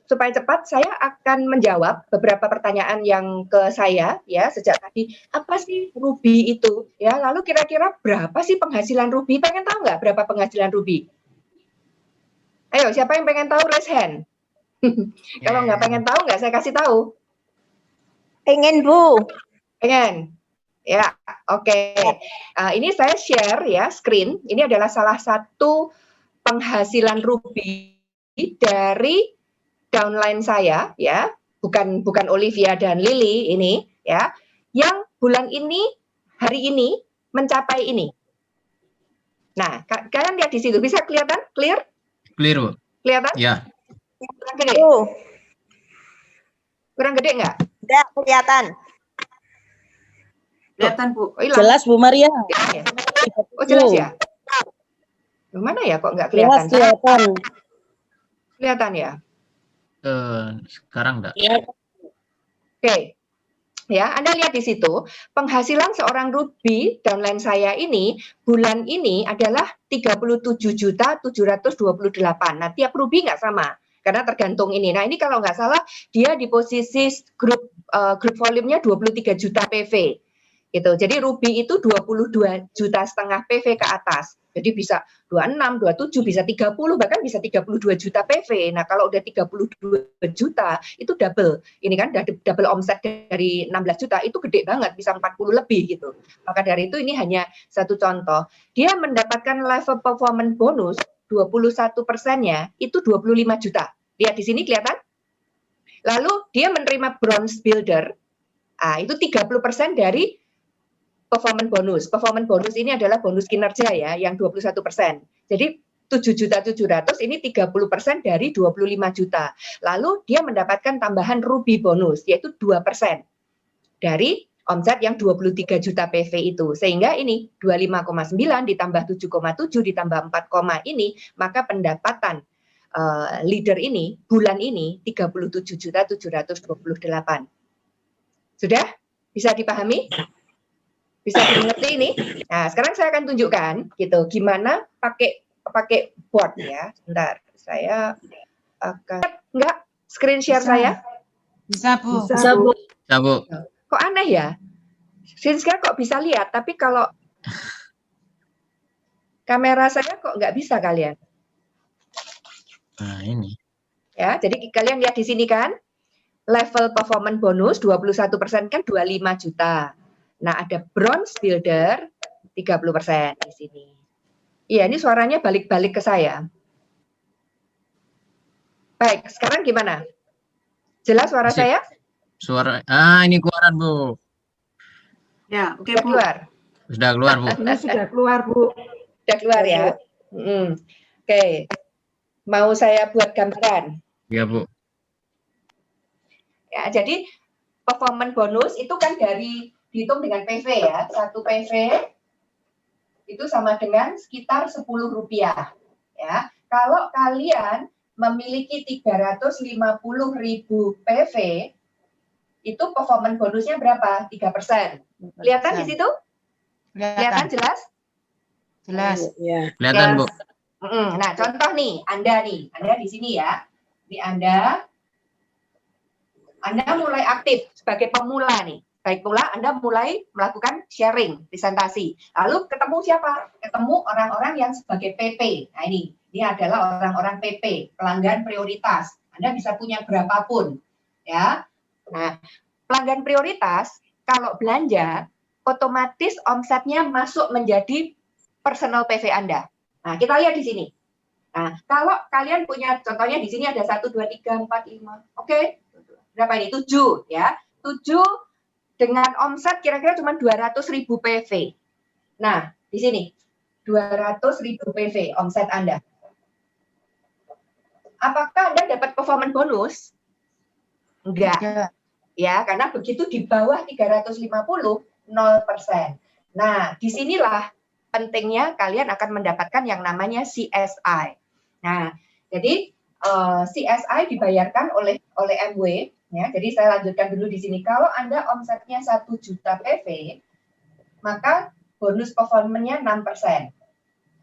Supaya cepat, saya akan menjawab beberapa pertanyaan yang ke saya ya sejak tadi. Apa sih Ruby itu? Ya, lalu kira-kira berapa sih penghasilan Ruby? Pengen tahu nggak berapa penghasilan Ruby? Ayo, siapa yang pengen tahu? Raise hand. Kalau nggak pengen tahu, nggak saya kasih tahu. Pengen, Bu. Pengen. Ya, oke. Ini saya share ya screen. Ini adalah salah satu penghasilan Ruby dari downline saya ya, bukan Olivia dan Lily ini ya, yang bulan ini hari ini mencapai ini. Nah, kalian lihat di situ bisa kelihatan clear? Clear, Bu. Kelihatan? Ya. Kurang gede? Kurang gede nggak? Tidak kelihatan. Kelihatan, Bu. Oh, Jelas, Bu Maria. Ya? Oh, jelas ya? Mana ya kok nggak kelihatan? Kelihatan. Kelihatan ya? Sekarang enggak. Ya. Oke. Ya, Anda lihat di situ, penghasilan seorang Ruby downline saya ini bulan ini adalah 37.728. Nah, tiap Ruby nggak sama karena tergantung ini. Nah, ini kalau nggak salah dia di posisi grup volumenya 23 juta PV. Gitu. Jadi Ruby itu 22,5 juta PV ke atas. Jadi bisa 26, 27, bisa 30, bahkan bisa 32 juta PV. Nah, kalau udah 32 juta, itu double. Ini kan double omset dari 16 juta, itu gede banget, bisa 40 lebih gitu. Maka dari itu ini hanya satu contoh. Dia mendapatkan level performance bonus 21%-nya, itu 25 juta. Lihat di sini kelihatan? Lalu dia menerima bronze builder, itu 30% dari performance bonus. Performance bonus ini adalah bonus kinerja ya, yang 21%. Jadi 7.700.000 ini 30% dari 25 juta. Lalu dia mendapatkan tambahan Ruby bonus, yaitu 2% dari omset yang 23 juta PV itu. Sehingga ini 25,9 ditambah 7,7 ditambah 4, ini, maka pendapatan leader ini, bulan ini 37.728. Sudah? Bisa dipahami? Bisa dimengerti ini. Nah, sekarang saya akan tunjukkan gitu gimana pakai board ya. Sebentar, saya akan enggak screen share Bisa. saya. Bisa, Bu. Bisa, Bu. Bisa, Bu. Kok aneh ya? Screen share kok bisa lihat, tapi kalau kamera saya kok nggak bisa kalian. Nah, ini. Ya, jadi kalian lihat di sini kan, level performance bonus 21% kan 25 juta. Nah, ada bronze builder 30% di sini. Iya, ini suaranya balik-balik ke saya. Baik, sekarang gimana? Jelas suara Masih. saya? Suara ini keluaran, Bu. Ya, oke, Sudah Bu. keluar? Sudah keluar, Bu. Ini sudah keluar, Bu. Sudah keluar ya? Oke. Mau saya buat gambaran? Iya, Bu. Ya, jadi performance bonus itu kan dihitung dengan PV ya. 1 PV itu sama dengan sekitar Rp10. Ya. Kalau kalian memiliki 350.000 PV, itu performance bonusnya berapa? 3%. Kelihatan di situ? Kelihatan jelas? Jelas. Ya. Kelihatan, Bu. Nah, contoh nih, Anda di sini ya. Di Anda mulai aktif sebagai pemula nih. Baik pula Anda mulai melakukan sharing, presentasi. Lalu ketemu siapa? Ketemu orang-orang yang sebagai PP. Nah, ini adalah orang-orang PP, pelanggan prioritas. Anda bisa punya berapapun, ya. Nah, pelanggan prioritas kalau belanja otomatis omsetnya masuk menjadi personal PV Anda. Nah, kita lihat di sini. Nah, kalau kalian punya contohnya di sini ada 1 2 3 4 5. Oke. Berapa ini? 7 ya. 7 dengan omset kira-kira cuma 200.000 PV. Nah, di sini 200.000 PV omset Anda. Apakah Anda dapat performance bonus? Enggak. Ya, karena begitu di bawah 350, 0%. Nah, disinilah pentingnya kalian akan mendapatkan yang namanya CSI. Nah, jadi CSI dibayarkan oleh MW. Ya, jadi saya lanjutkan dulu di sini. Kalau Anda omsetnya 1 juta PV, maka bonus performanya 6%.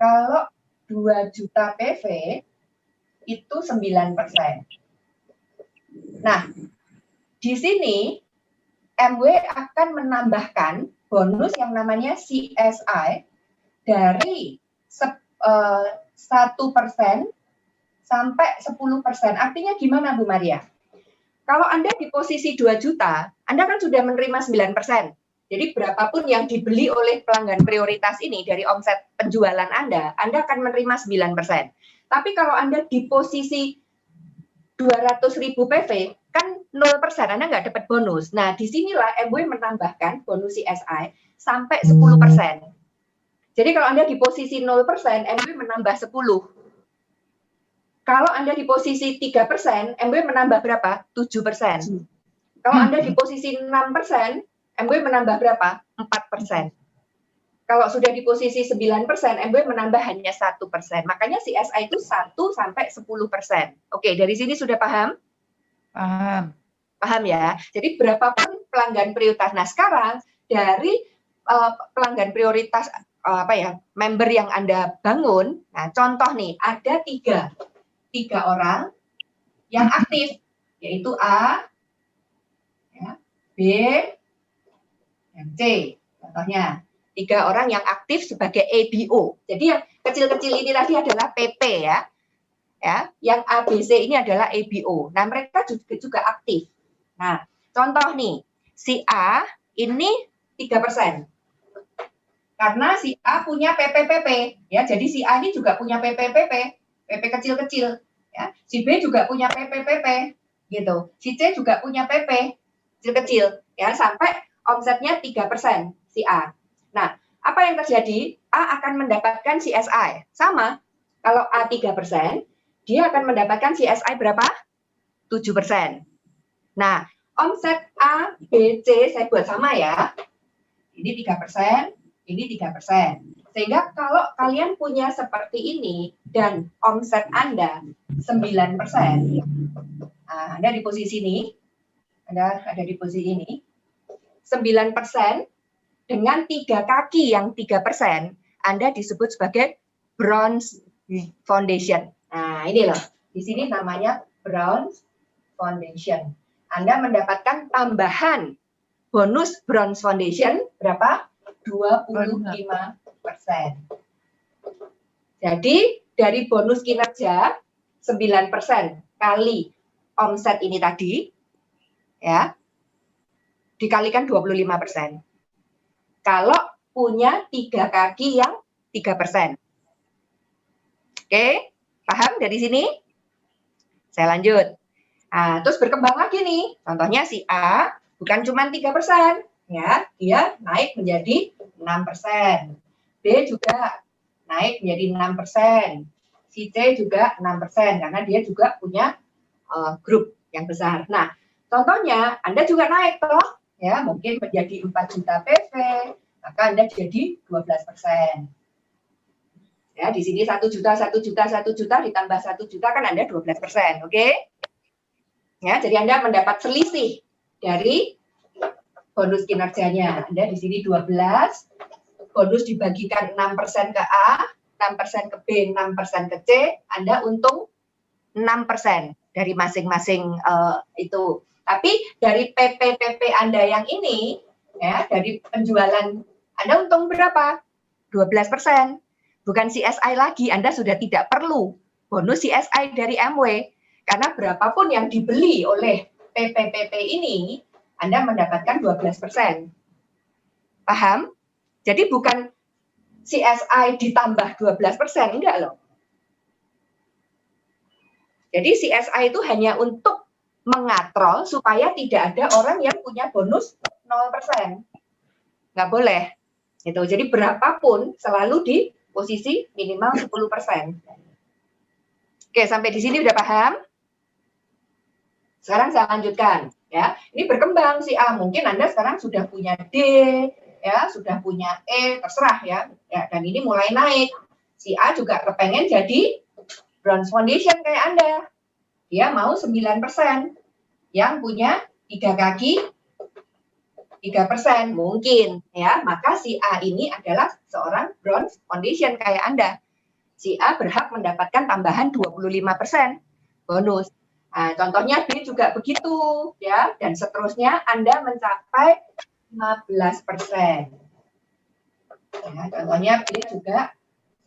Kalau 2 juta PV, itu 9%. Nah, di sini MW akan menambahkan bonus yang namanya CSI dari 1% sampai 10%. Artinya gimana Bu Maria? Kalau Anda di posisi 2 juta, Anda kan sudah menerima 9%. Jadi berapapun yang dibeli oleh pelanggan prioritas ini dari omset penjualan Anda akan menerima 9%. Tapi kalau Anda di posisi 200.000 PV, kan 0%, Anda nggak dapat bonus. Nah, disinilah MW menambahkan bonus CSI sampai 10%. Jadi kalau Anda di posisi 0%, MW menambah 10. Kalau Anda di posisi 3%, MW menambah berapa? 7%. Kalau Anda di posisi 6%, MW menambah berapa? 4%. Kalau sudah di posisi 9%, MW menambah hanya 1%. Makanya CSI itu 1 sampai 10%. Oke, dari sini sudah paham? Paham. Paham ya? Jadi berapapun pelanggan prioritas. Nah, sekarang dari pelanggan prioritas member yang Anda bangun, nah contoh nih, ada tiga orang yang aktif, yaitu A, ya, B, dan C. Contohnya, 3 orang yang aktif sebagai ABO. Jadi yang kecil-kecil ini tadi adalah PP ya. Yang ABC ini adalah ABO. Nah, mereka juga aktif. Nah, contoh nih, si A ini 3%. Karena si A punya PPPP, ya. Jadi si A ini juga punya PPPP, PP kecil-kecil, ya. Si B juga punya PPPP, gitu. Si C juga punya PP kecil-kecil, ya, sampai omsetnya 3% si A. Nah, apa yang terjadi? A akan mendapatkan CSI. Sama, kalau A 3%, dia akan mendapatkan CSI berapa? 7%. Nah, omset A, B, C, saya buat sama ya. Ini 3%, ini 3%. Sehingga kalau kalian punya seperti ini, dan omset Anda 9%, nah, Anda di posisi ini, Anda ada di posisi ini, 9% dengan 3 kaki yang 3%, Anda disebut sebagai bronze foundation. Nah, ini loh. Di sini namanya bronze foundation. Anda mendapatkan tambahan bonus bronze foundation berapa? 25%. Jadi, dari bonus kinerja 9% kali omset ini tadi, ya, dikalikan 25%. Kalau punya 3 kaki yang 3%. Oke, paham dari sini? Saya lanjut. Nah, terus berkembang lagi nih. Contohnya si A bukan cuma 3%, ya, dia naik menjadi 6%. B juga naik menjadi 6%. Si C juga 6% karena dia juga punya grup yang besar. Nah, contohnya Anda juga naik toh. Ya, mungkin menjadi 4 juta PV, maka Anda jadi 12%. Ya, di sini 1 juta ditambah 1 juta kan Anda 12%, oke? Ya, jadi Anda mendapat selisih dari bonus kinerjanya. Anda di sini 12, bonus dibagikan 6% ke A, 6% ke B, 6% ke C, Anda untung 6% dari masing-masing itu. Tapi dari PP Anda yang ini, ya, dari penjualan Anda untung berapa? 12%. Bukan CSI lagi, Anda sudah tidak perlu bonus CSI dari MW. Karena berapapun yang dibeli oleh PP ini, Anda mendapatkan 12%. Paham? Jadi bukan CSI ditambah 12%, enggak loh. Jadi CSI itu hanya untuk mengatrol supaya tidak ada orang yang punya bonus 0%. Nggak boleh. Gitu. Jadi berapapun selalu di posisi minimal 10%. Oke, sampai di sini udah paham? Sekarang saya lanjutkan. Ya, ini berkembang si A. Mungkin Anda sekarang sudah punya D, ya, sudah punya E, terserah ya. Dan ini mulai naik. Si A juga kepengen jadi bronze foundation kayak Anda. Dia mau 9%. Yang punya 3 kaki 3% mungkin ya, maka si A ini adalah seorang bronze foundation kayak Anda. Si A berhak mendapatkan tambahan 25% bonus. Nah, contohnya B juga begitu, ya, dan seterusnya Anda mencapai 15%. Ya, contohnya B juga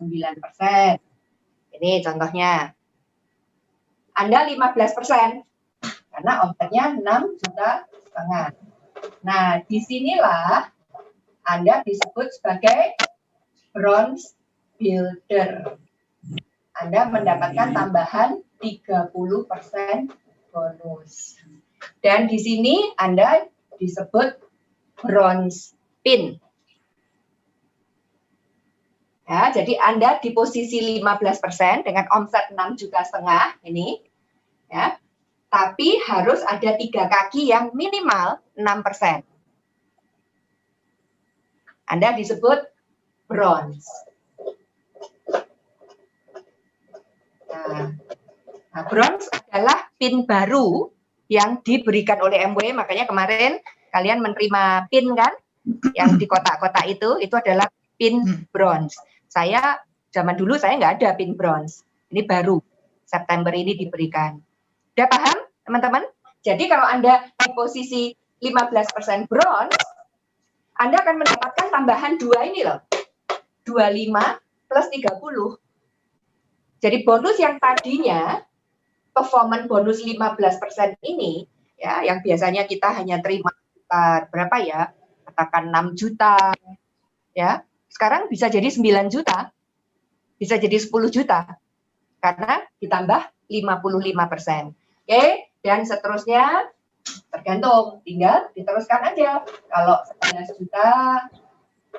9%. Ini contohnya. Anda 15%, karena omsetnya 6,5 juta. Nah, disinilah Anda disebut sebagai bronze builder. Anda mendapatkan tambahan 30% bonus. Dan di sini Anda disebut bronze pin. Ya, jadi Anda di posisi 15% dengan omset 6,5 juta ini, ya. Tapi harus ada 3 kaki yang minimal 6%. Anda disebut bronze. Nah, bronze adalah pin baru yang diberikan oleh MW, makanya kemarin kalian menerima pin kan, yang di kotak-kotak itu adalah pin bronze. Saya, zaman dulu saya nggak ada pin bronze, ini baru, September ini diberikan. Udah paham, teman-teman? Jadi kalau Anda di posisi 15% bronze, Anda akan mendapatkan tambahan 2 ini loh, 25 plus 30. Jadi bonus yang tadinya performance bonus 15% ini, ya, yang biasanya kita hanya terima berapa ya, katakan 6 juta, ya, sekarang bisa jadi 9 juta, bisa jadi 10 juta, karena ditambah 55%. Oke, dan seterusnya tergantung, tinggal diteruskan aja. Kalau 11 juta,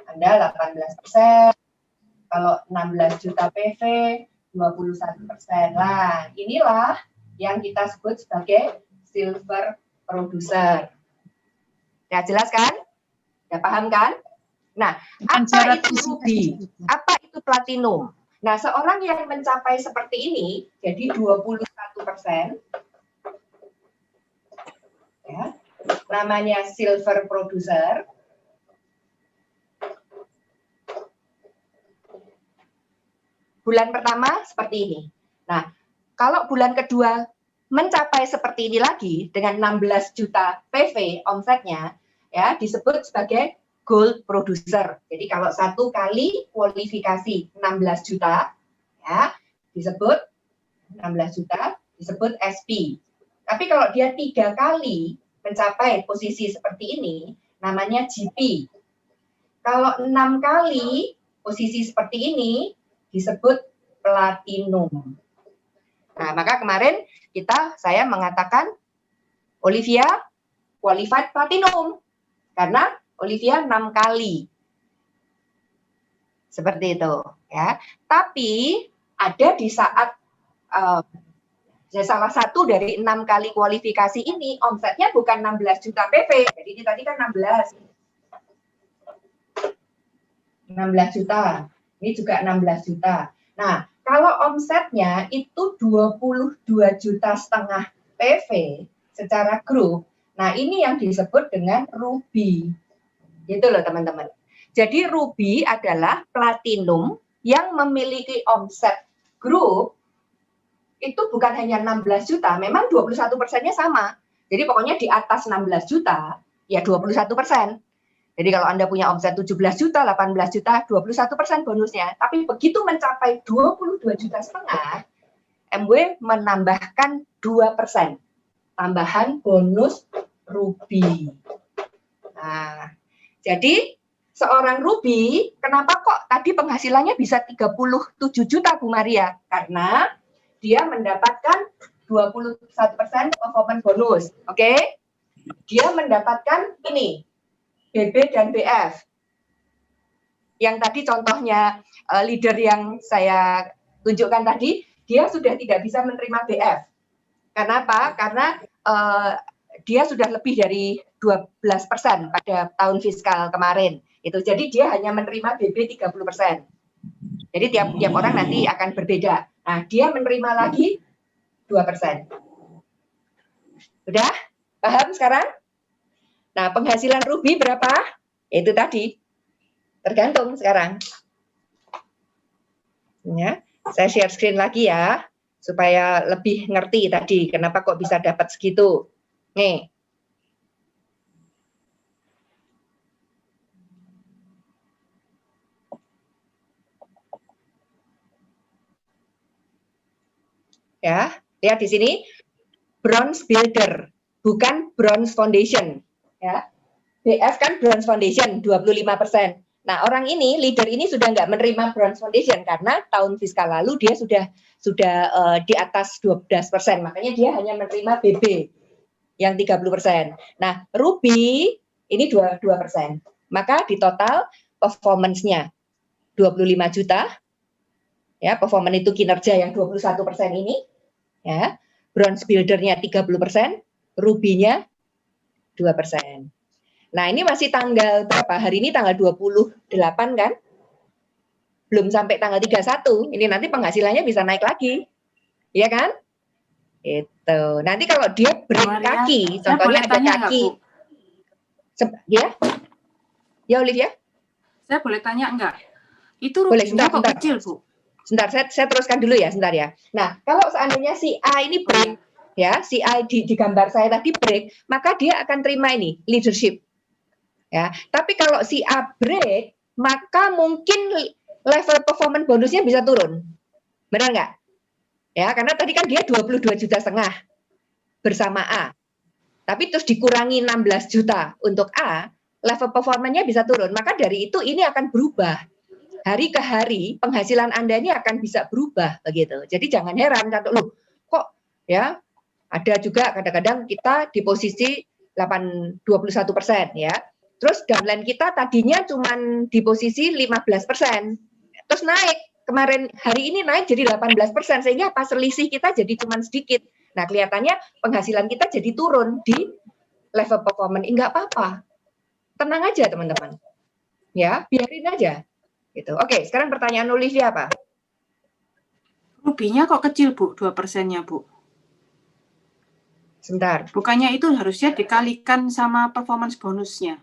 Anda 18%, kalau 16 juta PV, 21%. Lah, inilah yang kita sebut sebagai silver producer. Ya, jelas kan? Ya, paham kan? Nah, apa itu ruby? Apa itu platinum? Nah, seorang yang mencapai seperti ini, jadi 21%, ya, namanya silver producer. Bulan pertama seperti ini. Nah, kalau bulan kedua mencapai seperti ini lagi dengan 16 juta PV omsetnya, ya, disebut sebagai gold producer. Jadi kalau 1 kali kualifikasi 16 juta, ya, disebut 16 juta, disebut SP. Tapi kalau dia 3 kali mencapai posisi seperti ini, namanya GP. Kalau 6 kali posisi seperti ini, disebut platinum. Nah, maka kemarin saya mengatakan Olivia qualified platinum karena Olivia 6 kali. Seperti itu, ya. Tapi ada di saat salah satu dari 6 kali kualifikasi ini omsetnya bukan 16 juta PV. Jadi ini tadi kan 16 juta. Ini juga 16 juta. Nah, kalau omsetnya itu 22,5 juta PV secara grup, nah ini yang disebut dengan ruby. Gitu loh teman-teman. Jadi ruby adalah platinum yang memiliki omset grup itu bukan hanya 16 juta, memang 21%-nya sama. Jadi pokoknya di atas 16 juta, ya 21%. Jadi kalau Anda punya omset 17 juta, 18 juta, 21% bonusnya. Tapi begitu mencapai 22,5 juta, MW menambahkan 2% tambahan bonus ruby. Nah, jadi seorang ruby, kenapa kok tadi penghasilannya bisa 37 juta, Bu Maria? Karena dia mendapatkan 21% performance bonus. Oke? Dia mendapatkan ini, BB dan BF. Yang tadi contohnya leader yang saya tunjukkan tadi, dia sudah tidak bisa menerima BF. Kenapa? Karena dia sudah lebih dari 12% pada tahun fiskal kemarin. Jadi dia hanya menerima BB 30%. Jadi tiap orang nanti akan berbeda. Nah, dia menerima lagi 2%. Udah? Paham sekarang? Nah, penghasilan ruby berapa? Itu tadi. Tergantung sekarang. Ya, saya share screen lagi ya. supaya lebih ngerti tadi kenapa kok bisa dapat segitu. Nih. Ya, lihat di sini bronze builder, bukan bronze foundation, ya. BF kan bronze foundation 25%. Nah, orang ini, leader ini sudah nggak menerima bronze foundation karena tahun fiskal lalu dia sudah di atas 12%, makanya dia hanya menerima BB yang 30%. Nah, Ruby ini 22%. Maka di total performance-nya 25 juta. Ya, performance itu kinerja yang 21% ini. Ya, bronze builder-nya 30%, Ruby-nya 2%. Nah, ini masih tanggal berapa? Hari ini tanggal 28 kan? Belum sampai tanggal 31. Ini nanti penghasilannya bisa naik lagi. Iya kan? Itu. Nanti kalau dia break kaki, contohnya ada kaki. Ya? Ya, Olivia? Saya boleh tanya enggak? Itu ruginya kok kecil, Bu? Sebentar, saya teruskan dulu ya, sebentar ya. Nah, kalau seandainya si A ini break, ya, si A di gambar saya tadi break, maka dia akan terima ini, leadership. Ya, tapi kalau si A break, maka mungkin level performance bonusnya bisa turun. Benar nggak? Ya, karena tadi kan dia 22,5 juta bersama A. Tapi terus dikurangi 16 juta untuk A, level performance-nya bisa turun. Maka dari itu ini akan berubah. Hari ke hari penghasilan Anda ini akan bisa berubah begitu. Jadi jangan heran kan, loh, kok ya ada juga kadang-kadang kita di posisi 21% ya. Terus downline kita tadinya cuma di posisi 15%. Terus naik, kemarin hari ini naik jadi 18%, sehingga pas selisih kita jadi cuma sedikit. Nah, kelihatannya penghasilan kita jadi turun di level performance. Enggak apa-apa. Tenang aja, teman-teman. Ya, biarin aja. Gitu. Oke, sekarang pertanyaan Olivia apa? Rubinya kok kecil, Bu, 2%-nya, Bu? Sebentar. Bukannya itu harusnya dikalikan sama performance bonusnya?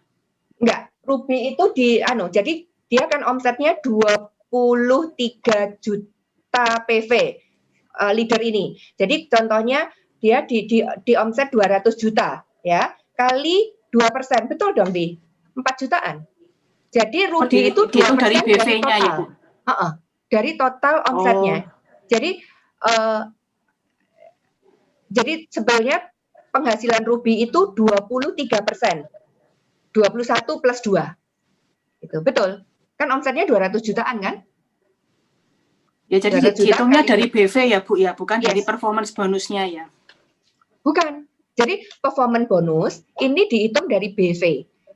Enggak, Ruby itu jadi dia kan omsetnya 23 juta PV leader ini. Jadi contohnya dia di omset 200 juta ya, kali 2%, betul dong, Bi? 4 jutaan. Jadi Ruby itu 2% dari BV-nya ya, Bu? Dari total omsetnya. Jadi sebenarnya penghasilan Ruby itu 23%. 21 plus 2. Itu betul. Kan omsetnya 200 jutaan kan? Ya, jadi hitungnya dari BV ya, Bu, ya, bukan dari performance bonusnya ya? Bukan. Jadi performance bonus ini dihitung dari BV.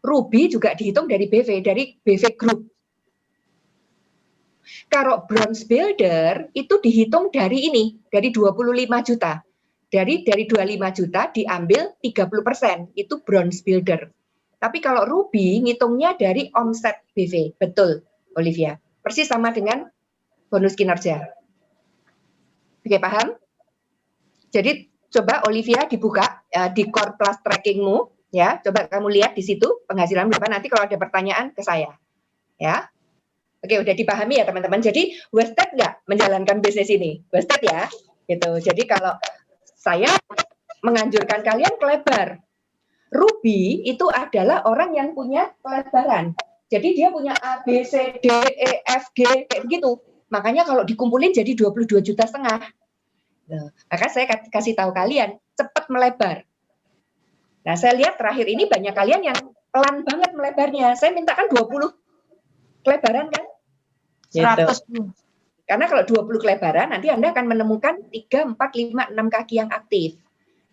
Ruby juga dihitung dari BV, dari BV Group. Kalau bronze builder itu dihitung dari ini, dari 25 juta. Dari 25 juta diambil 30%, itu bronze builder. Tapi kalau Ruby ngitungnya dari omset BV. Betul, Olivia. Persis sama dengan bonus kinerja. Oke, paham? Jadi coba Olivia dibuka di Core Plus trackingmu. Ya, coba kamu lihat di situ penghasilan berapa, nanti kalau ada pertanyaan ke saya. Ya. Oke, udah dipahami ya teman-teman. Jadi wasted nggak menjalankan bisnis ini? Wasted ya. Gitu. Jadi kalau saya menganjurkan kalian kelebar. Ruby itu adalah orang yang punya kelebaran. Jadi dia punya A, B, C, D, E, F, G, kayak begitu. Makanya kalau dikumpulin jadi 22,5 juta. Maka saya kasih tahu kalian, cepat melebar. Nah, saya lihat terakhir ini banyak kalian yang pelan banget melebarnya. Saya mintakan 20 kelebaran kan? 100. Gitu. Karena kalau 20 kelebaran, nanti Anda akan menemukan 3, 4, 5, 6 kaki yang aktif.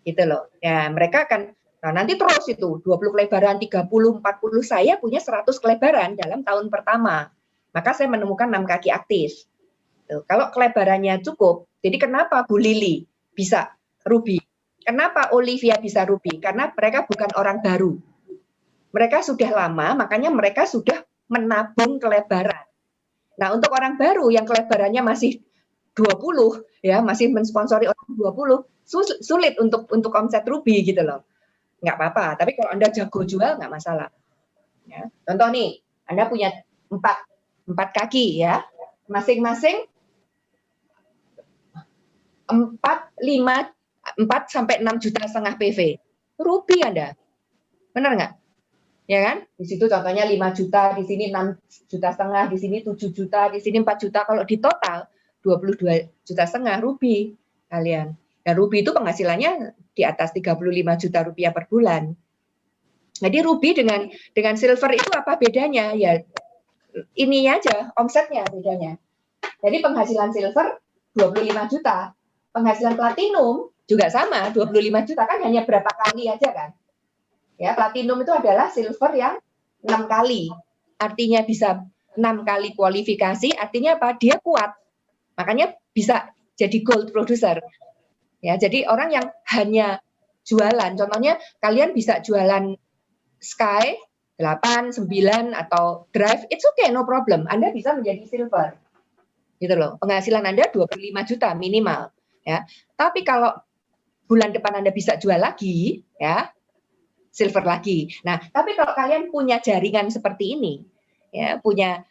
Gitu loh. Ya, mereka akan, nah nanti terus itu, 20 kelebaran, 30, 40, saya punya 100 kelebaran dalam tahun pertama. Maka saya menemukan 6 kaki aktif. Tuh, kalau kelebarannya cukup, jadi kenapa Bu Lili bisa Ruby? Kenapa Olivia bisa Ruby? Karena mereka bukan orang baru. Mereka sudah lama, makanya mereka sudah menabung kelebaran. Nah, untuk orang baru yang kelebarannya masih 20, ya masih mensponsori orang 20, sulit untuk omset Ruby gitu loh. Nggak apa-apa, tapi kalau Anda jago jual, nggak masalah. Ya. Contoh nih, Anda punya 4 kaki ya, masing-masing 4 sampai 6 juta setengah PV. Ruby Anda. Benar nggak? Ya kan? Di situ contohnya 5 juta, di sini 6 juta setengah, di sini 7 juta, di sini 4 juta. Kalau di total 22 juta setengah Ruby kalian. Dan Ruby itu penghasilannya di atas 35 juta rupiah per bulan. Jadi Ruby dengan silver itu apa bedanya? Ya ininya aja, omsetnya bedanya. Jadi penghasilan silver 25 juta. Penghasilan platinum juga sama, 25 juta kan hanya berapa kali aja kan. Ya, platinum itu adalah silver yang 6 kali. Artinya bisa 6 kali kualifikasi, artinya apa? Dia kuat. Makanya bisa jadi gold producer. Ya, jadi orang yang hanya jualan, contohnya kalian bisa jualan Sky 8, 9 atau Drive, it's okay, no problem. Anda bisa menjadi silver. Gitu loh. Penghasilan Anda 25 juta minimal, ya. Tapi kalau bulan depan Anda bisa jual lagi, ya, silver lagi. Nah, tapi kalau kalian punya jaringan seperti ini, ya, punya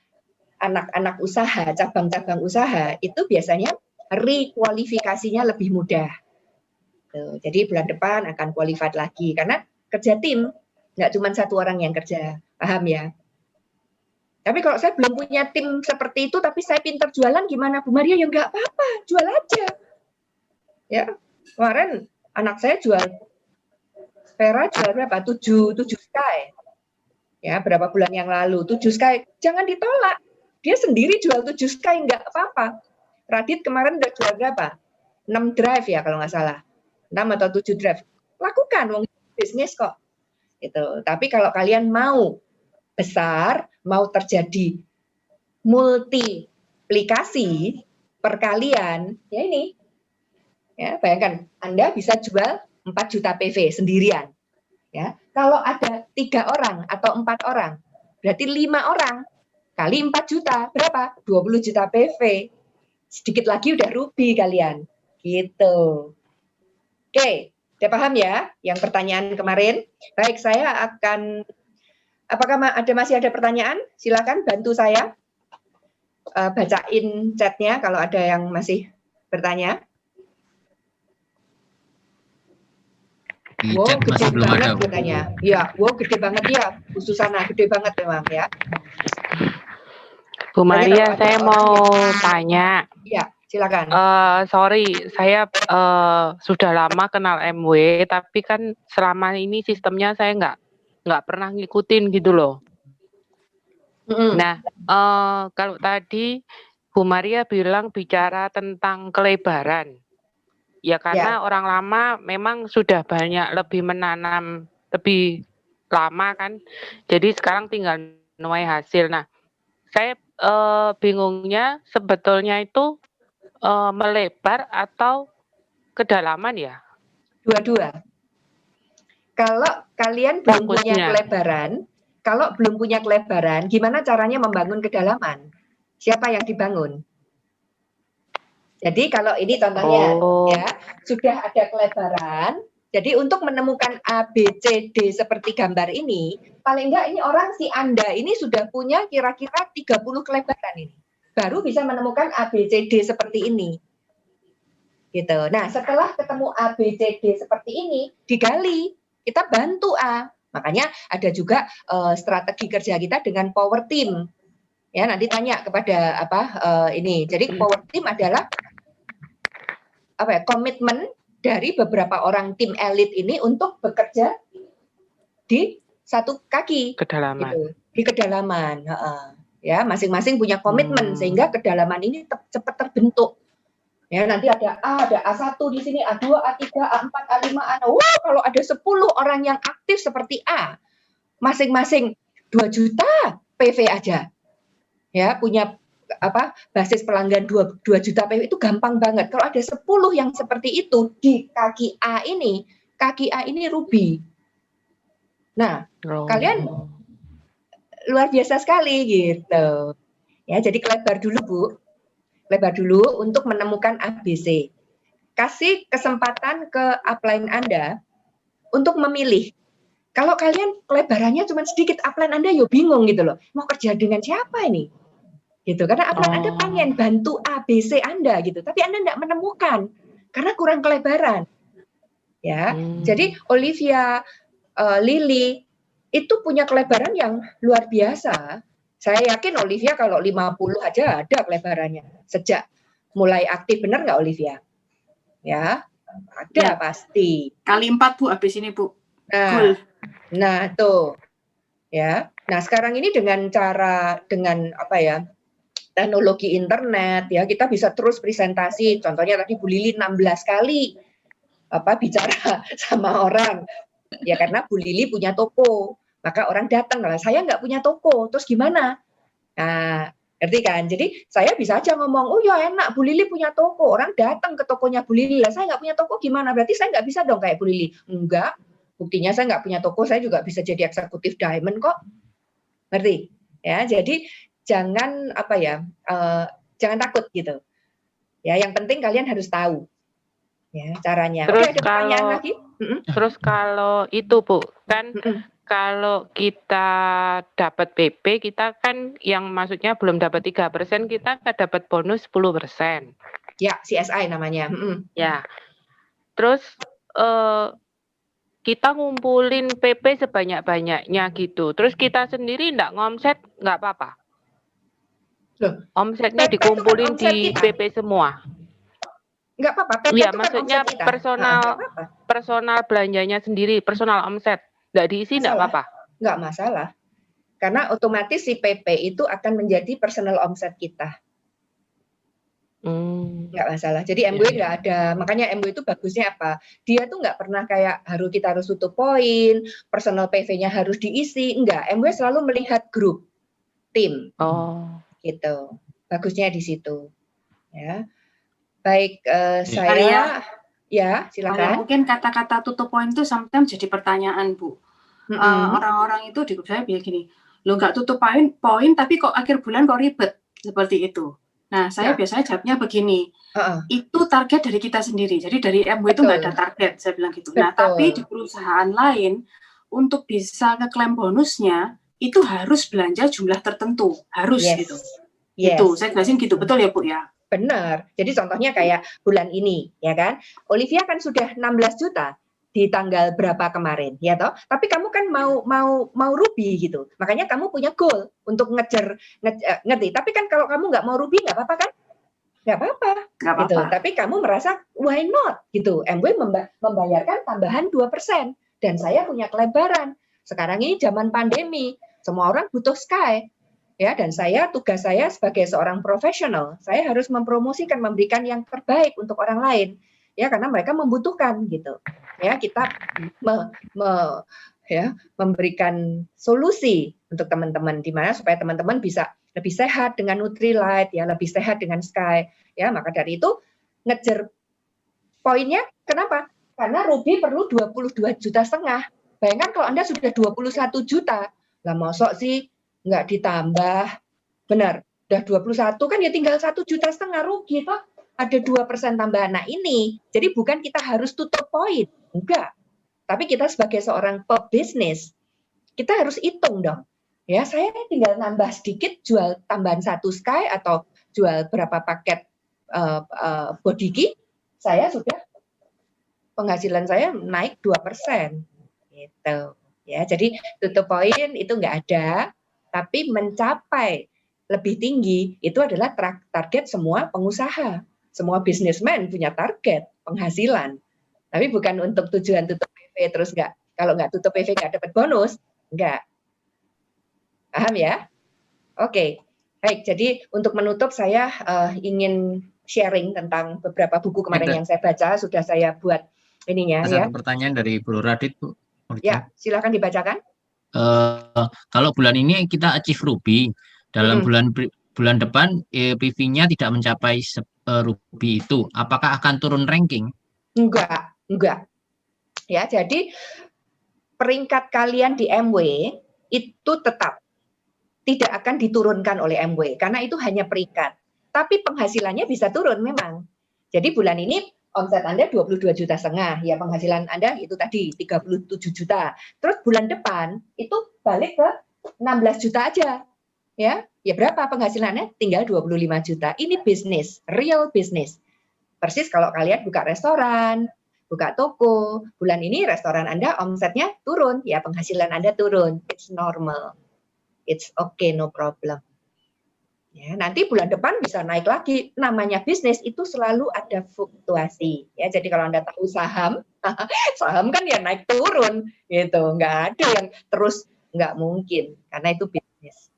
anak-anak usaha, cabang-cabang usaha, itu biasanya rekualifikasinya lebih mudah. Tuh, jadi bulan depan akan qualified lagi karena kerja tim, nggak cuma satu orang yang kerja, paham ya? Tapi kalau saya belum punya tim seperti itu, tapi saya pintar jualan, gimana Bu Maria? Ya nggak apa-apa, jual aja. Ya, kemarin anak saya jual Vera jual berapa? 7 Sky. Ya, berapa bulan yang lalu? 7 Sky, jangan ditolak. Dia sendiri jual 7 Sky, nggak apa-apa. Radit kemarin udah jual berapa? 6 Drive ya kalau nggak salah. 6 atau 7 Drive. Lakukan, wong bisnis kok. Gitu. Tapi kalau kalian mau besar, mau terjadi multiplikasi perkalian, ya ini. Ya, bayangkan Anda bisa jual 4 juta PV sendirian. Ya, kalau ada 3 orang atau 4 orang, berarti 5 orang kali 4 juta, berapa? 20 juta PV. Sedikit lagi udah ruby kalian. Gitu. Oke, udah paham ya yang pertanyaan kemarin? Baik, saya akan, apakah masih ada pertanyaan? Silakan bantu saya bacain chatnya kalau ada yang masih bertanya. Di Wow, chat gede masih belum banget ada, Bu. katanya. Ya, wow, gede banget ya, Bu Susana, gede banget memang ya. Bu Makanya Maria, kalau ada saya orang mau yang- tanya. Ya, silakan. Sorry, saya sudah lama kenal MW, tapi kan selama ini sistemnya saya nggak pernah ngikutin gitu loh. Nah, kalau tadi Bu Maria bilang bicara tentang kelebaran, ya karena orang lama memang sudah banyak lebih menanam lebih lama kan, jadi sekarang tinggal menuai hasil. Nah, saya bingungnya sebetulnya itu melebar atau kedalaman ya? Dua-dua. Kalau kalian belum punya Fokusnya. kelebaran, gimana caranya membangun kedalaman? Siapa yang dibangun? Jadi kalau ini contohnya ya, sudah ada kelebaran. Jadi untuk menemukan A, B, C, D seperti gambar ini, paling enggak ini orang si Anda ini sudah punya kira-kira 30 kelebaran ini. Baru bisa menemukan A, B, C, D seperti ini. Gitu. Nah, setelah ketemu A, B, C, D seperti ini, digali, kita bantu A. Makanya ada juga strategi kerja kita dengan power team. Ya, nanti tanya kepada ini. Jadi power team adalah komitmen dari beberapa orang tim elit ini untuk bekerja di satu kaki. Kedalaman. Gitu. Di kedalaman. Ya, masing-masing punya komitmen sehingga kedalaman ini cepat terbentuk. Ya, nanti ada A, ada A1 di sini, A2, A3, A4, A5, A6. Wah, kalau ada 10 orang yang aktif seperti A, masing-masing 2 juta PV aja. Ya, punya basis pelanggan 2 juta PV itu gampang banget. Kalau ada 10 yang seperti itu di kaki A ini ruby. Nah, kalian luar biasa sekali gitu. Ya, jadi kelebar dulu, Bu. Lebar dulu untuk menemukan ABC. Kasih kesempatan ke upline Anda untuk memilih. Kalau kalian kelebarannya cuma sedikit, upline Anda yo bingung gitu loh. Mau kerja dengan siapa ini? Gitu. Karena upline Anda pengen bantu ABC Anda gitu, tapi Anda tidak menemukan. Karena kurang kelebaran. Ya. Jadi Olivia, Lily itu punya kelebaran yang luar biasa. Saya yakin Olivia kalau 50 aja ada kelebarannya. Sejak mulai aktif, benar nggak Olivia? Ya, ada Ya. pasti. Kali 4 Bu habis ini Bu. Nah tuh. Ya. Nah, sekarang ini dengan teknologi internet ya, kita bisa terus presentasi. Contohnya tadi Bu Lili 16 kali bicara sama orang. Ya karena Bu Lili punya toko, maka orang datang. Lah saya nggak punya toko, terus gimana? Nah, ngerti kan? Jadi saya bisa aja ngomong, oh ya enak, Bu Lili punya toko, orang datang ke tokonya Bu Lili. Lah saya nggak punya toko gimana? Berarti saya nggak bisa dong kayak Bu Lili. Enggak, buktinya saya nggak punya toko, saya juga bisa jadi eksekutif diamond kok. Ngerti? Ya, jadi jangan jangan takut gitu. Ya, yang penting kalian harus tahu ya caranya. Terus Oke, ada pertanyaan lagi? Terus kalau itu Bu, kan kalau kita dapat PP, kita kan yang maksudnya belum dapat 3%, kita dapat bonus 10%. Ya, CSI namanya. Ya. Terus kita ngumpulin PP sebanyak-banyaknya gitu. Terus kita sendiri nggak ngomset, nggak apa-apa. Loh, omsetnya PP dikumpulin itu kan omset di kita. PP semua. Nggak apa-apa, PP Iya, itu kan maksudnya omset kita. personal Nggak apa-apa. personal belanjanya sendiri, personal omset. Nggak diisi nggak apa-apa. Nggak masalah. Karena otomatis si PP itu akan menjadi personal omset kita. Nggak masalah. Jadi MW nggak ada. Makanya MW itu bagusnya apa? Dia tuh nggak pernah kayak kita harus tutup poin, personal PV-nya harus diisi. Enggak. MW selalu melihat grup, tim. Gitu. Bagusnya di situ. Ya. Baik, saya ya silakan. Mungkin kata-kata tutup poin itu sometimes jadi pertanyaan Bu. Orang-orang itu di grup saya bilang gini, lo nggak tutup poin tapi kok akhir bulan kok ribet seperti itu. Nah, saya biasanya jawabnya begini, itu target dari kita sendiri. Jadi dari MW itu nggak ada target, saya bilang gitu. Nah, tapi di perusahaan lain untuk bisa ngeklaim bonusnya itu harus belanja jumlah tertentu, harus gitu. Itu saya jelasin gitu, betul ya Bu ya? Benar. Jadi contohnya kayak bulan ini, ya kan? Olivia kan sudah 16 juta di tanggal berapa kemarin, ya toh? Tapi kamu kan mau ruby gitu. Makanya kamu punya goal untuk ngerti. Tapi kan kalau kamu nggak mau ruby nggak apa-apa kan? Nggak apa-apa. Gitu. Tapi kamu merasa why not gitu. MW membayarkan tambahan 2% dan saya punya kelebaran. Sekarang ini zaman pandemi, semua orang butuh Sky. Ya, dan tugas saya sebagai seorang profesional, saya harus mempromosikan, memberikan yang terbaik untuk orang lain, ya karena mereka membutuhkan gitu. Ya, kita memberikan solusi untuk teman-teman di mana supaya teman-teman bisa lebih sehat dengan Nutrilite, ya lebih sehat dengan Sky. Ya, maka dari itu ngejar poinnya. Kenapa? Karena Ruby perlu 22,5 juta. Bayangkan kalau Anda sudah 21 juta, lah mosok sih nggak ditambah, benar, udah 21 kan ya tinggal 1,5 juta rugi toh, ada 2% tambahan. Nah ini, jadi bukan kita harus tutup poin, enggak, tapi kita sebagai seorang pebisnis, kita harus hitung dong, ya saya tinggal nambah sedikit, jual tambahan 1 Sky atau jual berapa paket body key, saya sudah penghasilan saya naik 2%, gitu, ya jadi tutup poin itu nggak ada. Tapi mencapai lebih tinggi itu adalah target semua pengusaha. Semua bisnismen punya target penghasilan. Tapi bukan untuk tujuan tutup PV terus nggak. Kalau nggak tutup PV nggak dapat bonus, nggak. Paham ya? Oke. Baik, jadi untuk menutup saya ingin sharing tentang beberapa buku kemarin yang saya baca. Sudah saya buat ininya. Satu pertanyaan dari Bro Radit, Bu. Ya, silakan dibacakan. Kalau bulan ini kita achieve Ruby, dalam bulan depan PV-nya tidak mencapai Ruby itu, apakah akan turun ranking? Enggak. Ya, jadi peringkat kalian di MW itu tetap tidak akan diturunkan oleh MW karena itu hanya peringkat. Tapi penghasilannya bisa turun memang. Jadi bulan ini omset Anda 22,5 juta, ya penghasilan Anda itu tadi 37 juta. Terus bulan depan itu balik ke 16 juta aja. Ya berapa penghasilannya? Tinggal 25 juta. Ini bisnis, real bisnis. Persis kalau kalian buka restoran, buka toko, bulan ini restoran Anda omsetnya turun, ya penghasilan Anda turun. It's normal. It's okay, no problem. Ya, nanti bulan depan bisa naik lagi. Namanya bisnis itu selalu ada fluktuasi. Ya, jadi kalau Anda tahu saham, saham kan ya naik turun, gitu. Nggak ada yang terus, nggak mungkin, karena itu bisnis.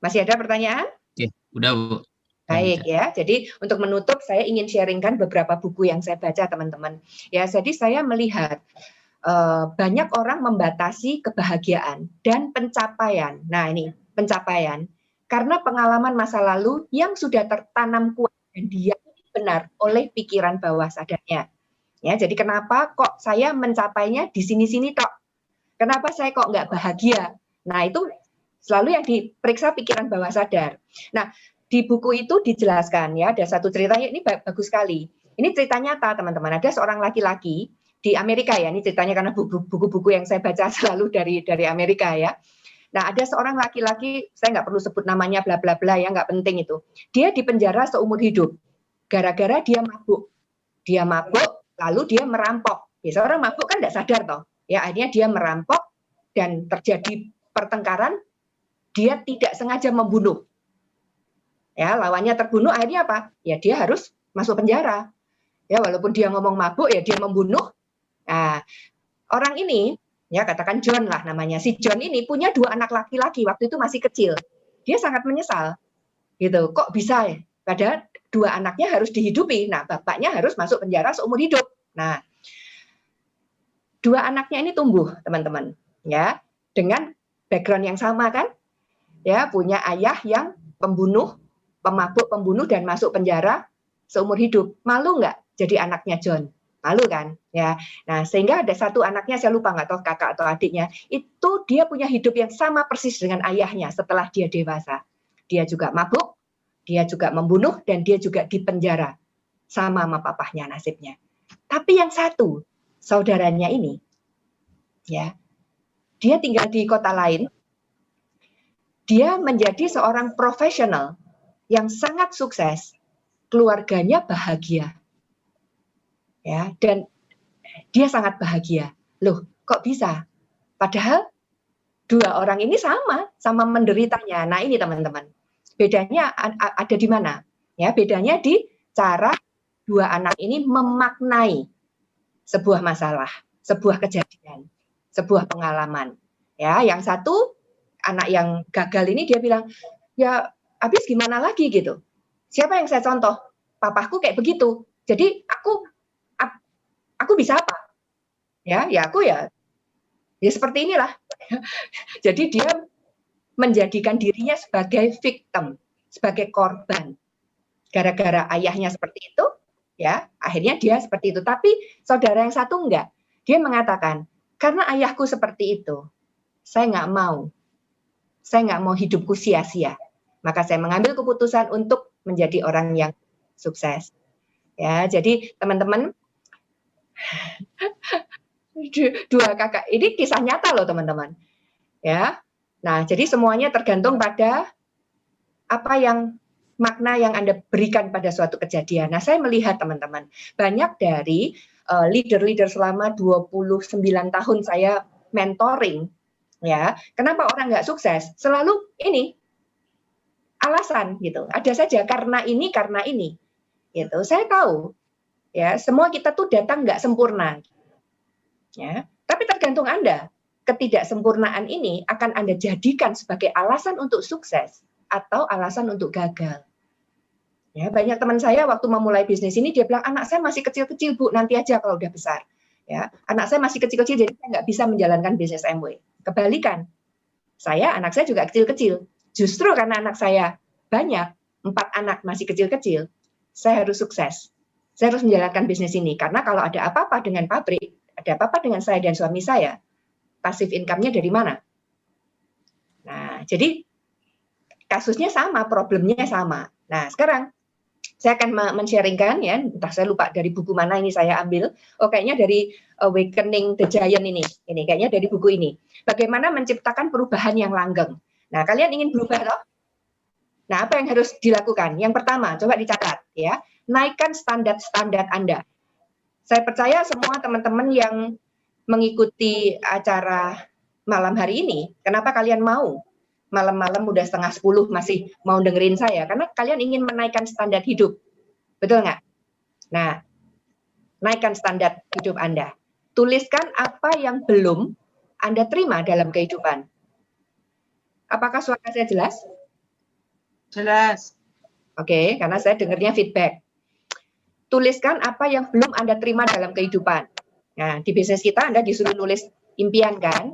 Masih ada pertanyaan? Oke, udah Bu. Baik ya, jadi untuk menutup saya ingin sharingkan beberapa buku yang saya baca teman-teman. Ya, jadi saya melihat banyak orang membatasi kebahagiaan dan pencapaian. Nah ini pencapaian karena pengalaman masa lalu yang sudah tertanam kuat dan dia benar oleh pikiran bawah sadarnya. Ya, jadi kenapa kok saya mencapainya di sini-sini tok? Kenapa saya kok nggak bahagia? Nah itu selalu yang diperiksa pikiran bawah sadar. Nah di buku itu dijelaskan ya, ada satu ceritanya ini bagus sekali. Ini cerita nyata teman-teman. Ada seorang laki-laki di Amerika ya, ini ceritanya karena buku-buku yang saya baca selalu dari Amerika ya. Nah ada seorang laki-laki, saya nggak perlu sebut namanya bla bla bla ya, nggak penting itu. Dia dipenjara seumur hidup gara-gara dia mabuk. Dia mabuk lalu dia merampok. Biasa orang mabuk kan nggak sadar toh. Ya akhirnya dia merampok dan terjadi pertengkaran. Dia tidak sengaja membunuh. Ya lawannya terbunuh akhirnya apa? Ya dia harus masuk penjara. Ya walaupun dia ngomong mabuk ya dia membunuh. Nah, orang ini, ya katakan John lah namanya. Si John ini punya 2 anak laki-laki waktu itu masih kecil. Dia sangat menyesal, gitu. Kok bisa ya? Padahal 2 anaknya harus dihidupi. Nah, bapaknya harus masuk penjara seumur hidup. Nah, 2 anaknya ini tumbuh, teman-teman, ya, dengan background yang sama kan? Ya, punya ayah yang pembunuh, pemabuk, pembunuh dan masuk penjara seumur hidup. Malu nggak jadi anaknya John? Malu kan, ya. Nah, sehingga ada satu anaknya, saya lupa nggak tahu kakak atau adiknya, itu dia punya hidup yang sama persis dengan ayahnya setelah dia dewasa. Dia juga mabuk, dia juga membunuh, dan dia juga dipenjara sama papahnya nasibnya. Tapi yang satu, saudaranya ini, ya, dia tinggal di kota lain, dia menjadi seorang profesional yang sangat sukses, keluarganya bahagia. Ya, dan dia sangat bahagia. Loh, kok bisa? Padahal 2 orang ini sama menderitanya. Nah, ini teman-teman. Bedanya ada di mana? Ya, bedanya di cara 2 anak ini memaknai sebuah masalah, sebuah kejadian, sebuah pengalaman. Ya, yang satu anak yang gagal ini dia bilang, "Ya, habis gimana lagi gitu. Siapa yang saya contoh? Papaku kayak begitu. Jadi aku bisa apa? Ya aku ya seperti inilah." Jadi dia menjadikan dirinya sebagai victim, sebagai korban. Gara-gara ayahnya seperti itu, ya, akhirnya dia seperti itu. Tapi saudara yang satu enggak. Dia mengatakan, "Karena ayahku seperti itu, saya nggak mau hidupku sia-sia. Maka saya mengambil keputusan untuk menjadi orang yang sukses." Ya, jadi teman-teman, 2 kakak ini kisah nyata loh teman-teman. Ya, nah jadi semuanya tergantung pada apa yang makna yang Anda berikan pada suatu kejadian. Nah, saya melihat teman-teman, banyak dari leader-leader selama 29 tahun saya mentoring, ya, kenapa orang nggak sukses? Selalu ini alasan gitu. Ada saja karena ini, gitu. Saya tahu, ya, semua kita tuh datang nggak sempurna, ya. Tapi tergantung Anda. Ketidaksempurnaan ini akan Anda jadikan sebagai alasan untuk sukses atau alasan untuk gagal. Ya, banyak teman saya waktu memulai bisnis ini dia bilang, "Anak saya masih kecil-kecil, Bu, nanti aja kalau udah besar." Ya, anak saya masih kecil-kecil jadi saya nggak bisa menjalankan bisnis Amway. Kebalikan, anak saya juga kecil-kecil. Justru karena anak saya banyak, 4 anak masih kecil-kecil, saya harus sukses. Saya harus menjalankan bisnis ini karena kalau ada apa-apa dengan pabrik, ada apa-apa dengan saya dan suami saya, passive income-nya dari mana? Nah, jadi kasusnya sama, problemnya sama. Nah, sekarang saya akan men-sharingkan ya, entah saya lupa dari buku mana ini saya ambil. Oh, kayaknya dari Awakening the Giant ini. Ini kayaknya dari buku ini. Bagaimana menciptakan perubahan yang langgeng. Nah, kalian ingin berubah loh? Nah, apa yang harus dilakukan? Yang pertama, coba dicatat ya, naikkan standar Anda. Saya percaya semua teman-teman yang mengikuti acara malam hari ini, kenapa kalian mau malam-malam udah 9:30 masih mau dengerin saya? Karena kalian ingin menaikkan standar hidup, betul nggak? Nah, naikkan standar hidup Anda. Tuliskan apa yang belum Anda terima dalam kehidupan. Apakah suara saya jelas? Jelas. Oke, karena saya dengarnya feedback. Tuliskan apa yang belum Anda terima dalam kehidupan. Nah, di bisnis kita Anda disuruh nulis impian kan?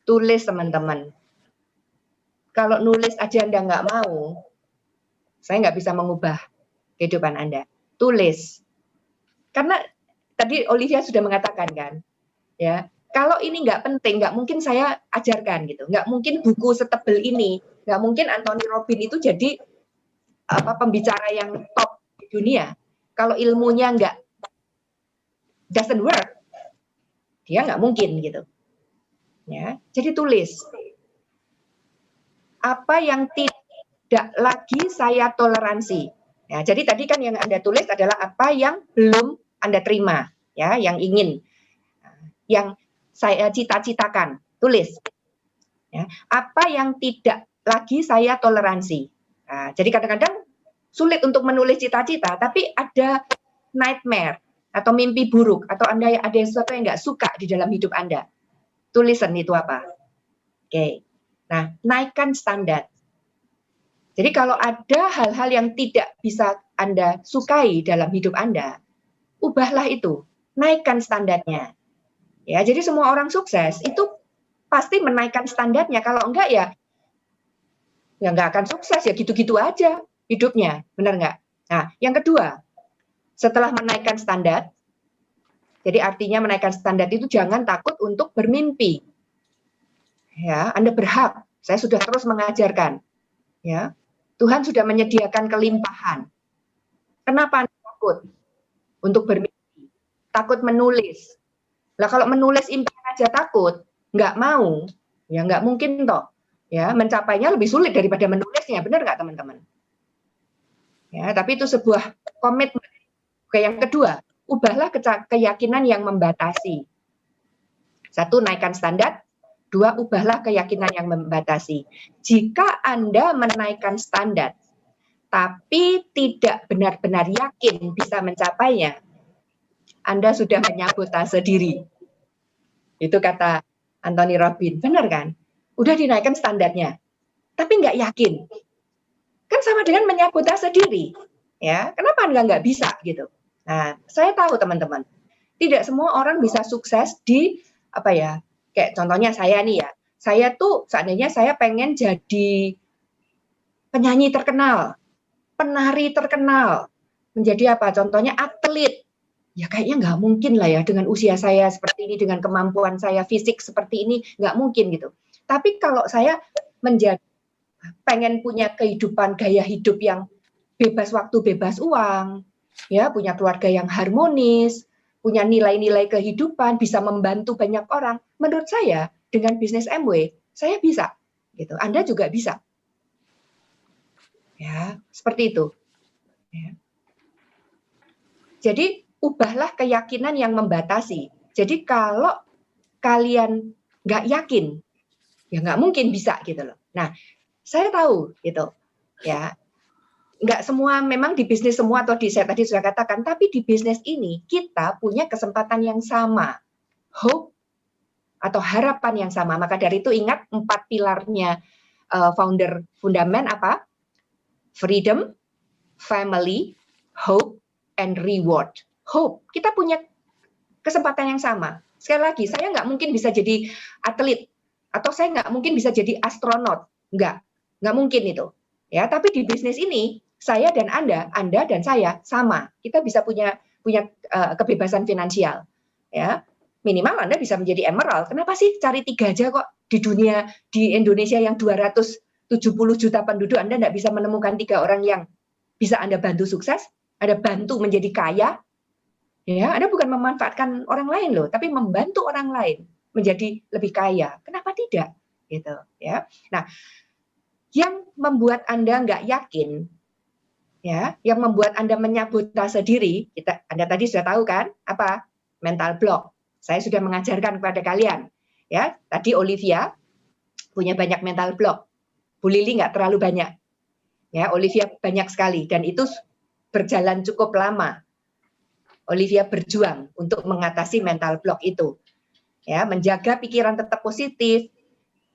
Tulis teman-teman. Kalau nulis aja Anda nggak mau, saya nggak bisa mengubah kehidupan Anda. Tulis. Karena tadi Olivia sudah mengatakan kan, ya, kalau ini nggak penting, nggak mungkin saya ajarkan gitu. Nggak mungkin buku setebel ini, nggak mungkin Anthony Robbins itu jadi pembicara yang top di dunia. Kalau ilmunya nggak doesn't work, dia nggak mungkin gitu. Ya, jadi tulis apa yang tidak lagi saya toleransi. Ya, jadi tadi kan yang Anda tulis adalah apa yang belum Anda terima, ya, yang ingin, yang saya cita-citakan, tulis. Ya, apa yang tidak lagi saya toleransi. Nah, jadi kadang-kadang sulit untuk menulis cita-cita, tapi ada nightmare atau mimpi buruk atau Anda ada sesuatu yang nggak suka di dalam hidup Anda. Tulisan itu apa? Oke. Nah, naikkan standar. Jadi kalau ada hal-hal yang tidak bisa Anda sukai dalam hidup Anda, ubahlah itu, naikkan standarnya. Ya, jadi semua orang sukses itu pasti menaikkan standarnya. Kalau enggak ya nggak akan sukses, ya gitu-gitu aja hidupnya, benar nggak? Nah, yang kedua, setelah menaikkan standar, jadi artinya menaikkan standar itu jangan takut untuk bermimpi. Ya, Anda berhak. Saya sudah terus mengajarkan. Ya, Tuhan sudah menyediakan kelimpahan. Kenapa Anda takut untuk bermimpi? Takut menulis. Lah kalau menulis impian aja takut, nggak mau, ya nggak mungkin toh. Ya, mencapainya lebih sulit daripada menulisnya, benar nggak teman-teman? Ya, tapi itu sebuah komitmen. Oke, yang kedua, ubahlah keyakinan yang membatasi. Satu, naikkan standar. Dua, ubahlah keyakinan yang membatasi. Jika Anda menaikkan standar, tapi tidak benar-benar yakin bisa mencapainya, Anda sudah menyabotase diri. Itu kata Anthony Robbins. Benar kan? Udah dinaikkan standarnya, tapi nggak yakin. Kan sama dengan menyabotase diri. Ya, kenapa Anda nggak bisa gitu? Nah, saya tahu teman-teman, tidak semua orang bisa sukses di apa ya? Kayak contohnya saya nih ya. Saya tuh seandainya saya pengen jadi penyanyi terkenal, penari terkenal, menjadi apa? Contohnya atlet. Ya kayaknya nggak mungkin lah ya dengan usia saya seperti ini, dengan kemampuan saya fisik seperti ini, nggak mungkin gitu. Tapi kalau saya pengen punya kehidupan gaya hidup yang bebas waktu, bebas uang, ya punya keluarga yang harmonis, punya nilai-nilai kehidupan, bisa membantu banyak orang. Menurut saya dengan bisnis MW, saya bisa. Gitu. Anda juga bisa. Ya, seperti itu. Ya. Jadi ubahlah keyakinan yang membatasi. Jadi kalau kalian nggak yakin, ya nggak mungkin bisa gitu loh. Nah, saya tahu gitu, ya nggak semua memang di bisnis semua atau saya tadi sudah katakan, tapi di bisnis ini kita punya kesempatan yang sama, hope atau harapan yang sama. Maka dari itu ingat 4 pilarnya founder Fundament apa? Freedom, family, hope, and reward. Hope, kita punya kesempatan yang sama. Sekali lagi, saya nggak mungkin bisa jadi atlet, atau saya nggak mungkin bisa jadi astronot. Nggak mungkin itu. Ya, tapi di bisnis ini, saya dan Anda dan saya sama. Kita bisa punya kebebasan finansial. Ya, minimal Anda bisa menjadi emerald. Kenapa sih cari 3 aja kok di dunia, di Indonesia yang 270 juta penduduk, Anda nggak bisa menemukan 3 orang yang bisa Anda bantu sukses, Anda bantu menjadi kaya. Ya, Anda bukan memanfaatkan orang lain loh, tapi membantu orang lain menjadi lebih kaya. Kenapa tidak? Gitu, ya. Nah, yang membuat Anda nggak yakin, ya, yang membuat Anda menyabotase diri, Anda tadi sudah tahu kan, apa? Mental block. Saya sudah mengajarkan kepada kalian. Ya, tadi Olivia punya banyak mental block. Bu Lili nggak terlalu banyak. Ya, Olivia banyak sekali dan itu berjalan cukup lama. Olivia berjuang untuk mengatasi mental block itu. Ya, menjaga pikiran tetap positif,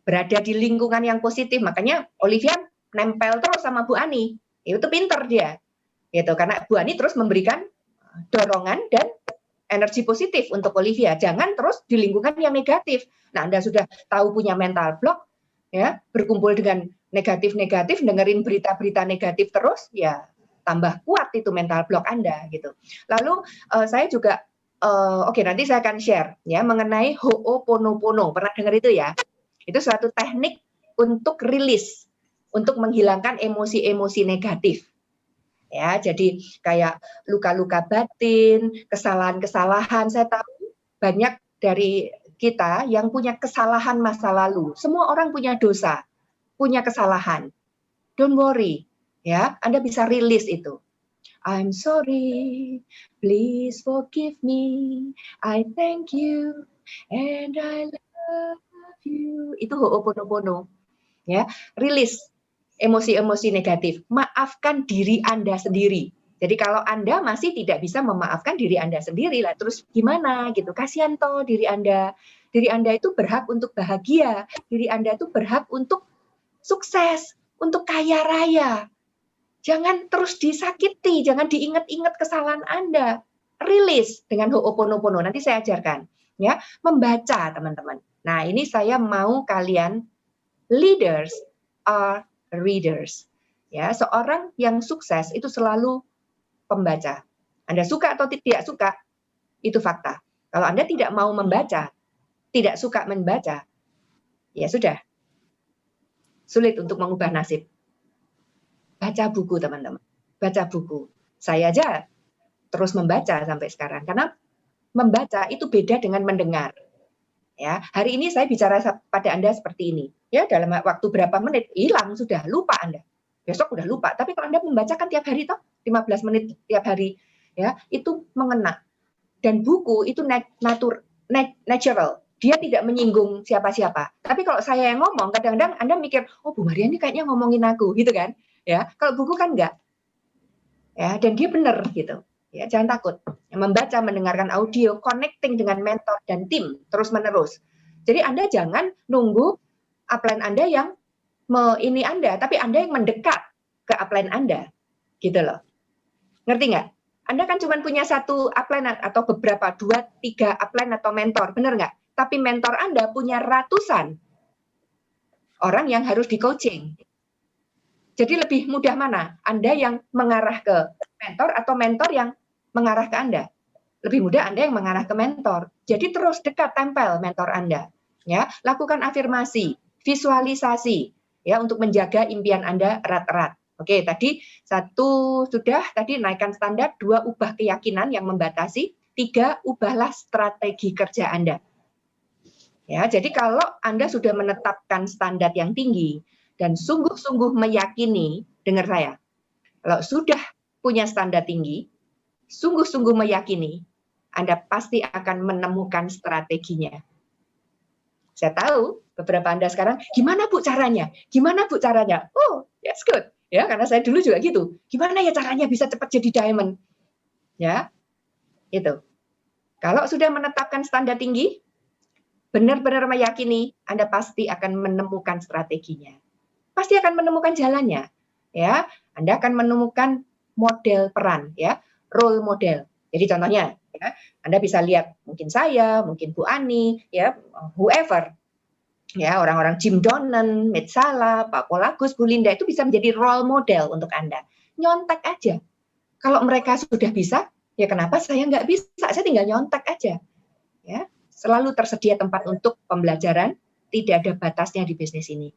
berada di lingkungan yang positif. Makanya Olivia nempel terus sama Bu Ani. Itu pinter dia. Gitu, karena Bu Ani terus memberikan dorongan dan energi positif untuk Olivia. Jangan terus di lingkungan yang negatif. Nah, Anda sudah tahu punya mental block, ya, berkumpul dengan negatif-negatif, dengerin berita-berita negatif terus, ya tambah kuat itu mental block Anda gitu. Lalu saya juga oke, nanti saya akan share ya mengenai Ho'oponopono. Pernah dengar itu ya? Itu suatu teknik untuk rilis, untuk menghilangkan emosi-emosi negatif. Ya, jadi kayak luka-luka batin, kesalahan-kesalahan. Saya tahu banyak dari kita yang punya kesalahan masa lalu. Semua orang punya dosa, punya kesalahan. Don't worry, ya. Anda bisa rilis itu. I'm sorry, please forgive me. I thank you and I love you. Itu Ho'oponopono. Ya, rilis emosi-emosi negatif. Maafkan diri Anda sendiri. Jadi kalau Anda masih tidak bisa memaafkan diri Anda sendiri, lah terus gimana gitu? Kasihan toh diri Anda. Diri Anda itu berhak untuk bahagia. Diri Anda itu berhak untuk sukses, untuk kaya raya. Jangan terus disakiti, jangan diingat-ingat kesalahan Anda. Rilis dengan Ho'oponopono. Nanti saya ajarkan, ya, membaca, teman-teman. Nah, ini saya mau kalian leaders are readers. Ya, seorang yang sukses itu selalu pembaca. Anda suka atau tidak suka, itu fakta. Kalau Anda tidak mau membaca, tidak suka membaca, ya sudah. Sulit untuk mengubah nasib. Baca buku, teman-teman. Baca buku. Saya aja terus membaca sampai sekarang karena membaca itu beda dengan mendengar. Ya, hari ini saya bicara pada Anda seperti ini. Ya, dalam waktu berapa menit hilang sudah, lupa Anda. Besok udah lupa. Tapi kalau Anda membacakan tiap hari toh, 15 menit tiap hari, ya, itu mengena. Dan buku itu natural. Dia tidak menyinggung siapa-siapa. Tapi kalau saya yang ngomong, kadang-kadang Anda mikir, oh Bu Maria ini kayaknya ngomongin aku, gitu kan? Ya, kalau buku kan enggak. Ya, dan dia benar gitu. Ya, jangan takut. Membaca, mendengarkan audio, connecting dengan mentor dan tim terus-menerus. Jadi Anda jangan nunggu upline Anda yang ini Anda, tapi Anda yang mendekat ke upline Anda. Gitu loh. Ngerti nggak? Anda kan cuma punya satu upline atau beberapa, 2, 3 upline atau mentor, benar nggak? Tapi mentor Anda punya ratusan orang yang harus di-coaching. Jadi lebih mudah mana? Anda yang mengarah ke mentor atau mentor yang mengarah ke Anda? Lebih mudah Anda yang mengarah ke mentor. Jadi terus dekat, tempel mentor Anda. Ya, lakukan afirmasi, visualisasi, ya, untuk menjaga impian Anda erat-erat. Oke, tadi 1 sudah, tadi naikkan standar, 2 ubah keyakinan yang membatasi, 3 ubahlah strategi kerja Anda. Ya, jadi kalau Anda sudah menetapkan standar yang tinggi dan sungguh-sungguh meyakini, dengar saya, kalau sudah punya standar tinggi, sungguh-sungguh meyakini, Anda pasti akan menemukan strateginya. Saya tahu beberapa Anda sekarang, gimana Bu caranya? Gimana Bu caranya? Oh, that's good. Ya, karena saya dulu juga gitu. Gimana ya caranya bisa cepat jadi diamond? Ya, itu. Kalau sudah menetapkan standar tinggi, benar-benar meyakini, Anda pasti akan menemukan strateginya. Pasti akan menemukan jalannya. Ya, Anda akan menemukan model peran, ya, role model. Jadi contohnya, ya, Anda bisa lihat mungkin saya, mungkin Bu Ani, ya, whoever, ya, orang-orang Jim Donnan, Mit Salah, Pak Polagus, Bu Linda itu bisa menjadi role model untuk Anda. Nyontek aja. Kalau mereka sudah bisa, ya kenapa saya nggak bisa? Saya tinggal nyontek aja. Ya, selalu tersedia tempat untuk pembelajaran, tidak ada batasnya di bisnis ini.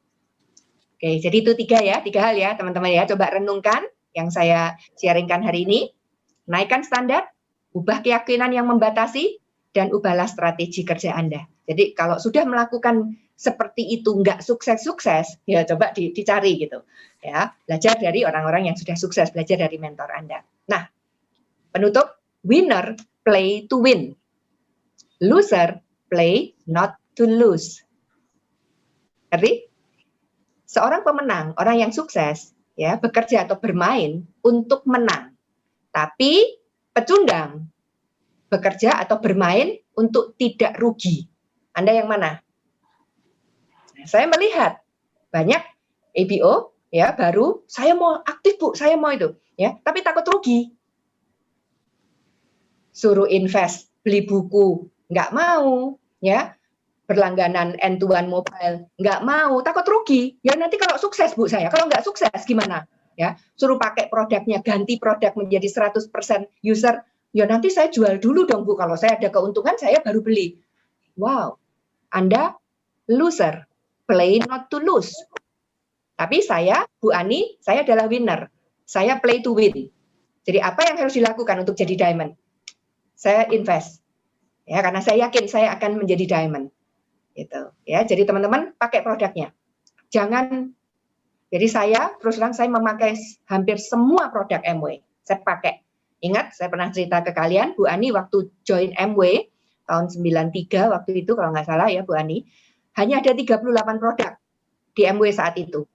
Oke, jadi itu 3 hal ya, teman-teman ya. Coba renungkan yang saya sharingkan hari ini. Naikkan standar, ubah keyakinan yang membatasi, dan ubahlah strategi kerja Anda. Jadi kalau sudah melakukan seperti itu nggak sukses-sukses, ya coba dicari gitu. Ya, belajar dari orang-orang yang sudah sukses, belajar dari mentor Anda. Nah, penutup, winner play to win. Loser play not to lose. Ngerti? Seorang pemenang, orang yang sukses, ya bekerja atau bermain untuk menang. Tapi pecundang bekerja atau bermain untuk tidak rugi. Anda yang mana? Saya melihat banyak ABO ya baru saya mau aktif Bu, saya mau itu ya, tapi takut rugi. Suruh invest, beli buku, nggak mau ya. Berlangganan end-to-end mobile, nggak mau, takut rugi. Ya nanti kalau sukses Bu saya, kalau nggak sukses gimana? Ya, suruh pakai produknya, ganti produk menjadi 100% user, ya nanti saya jual dulu dong Bu, kalau saya ada keuntungan saya baru beli. Wow, Anda loser, play not to lose. Tapi saya, Bu Ani, saya adalah winner. Saya play to win. Jadi apa yang harus dilakukan untuk jadi diamond? Saya invest. Ya, karena saya yakin saya akan menjadi diamond. Gitu ya, jadi teman-teman pakai produknya, jangan. Jadi saya terus terang saya memakai hampir semua produk MW, saya pakai. Ingat saya pernah cerita ke kalian, Bu Ani waktu join MW tahun 93 waktu itu kalau nggak salah ya Bu Ani, hanya ada 38 produk di MW saat itu.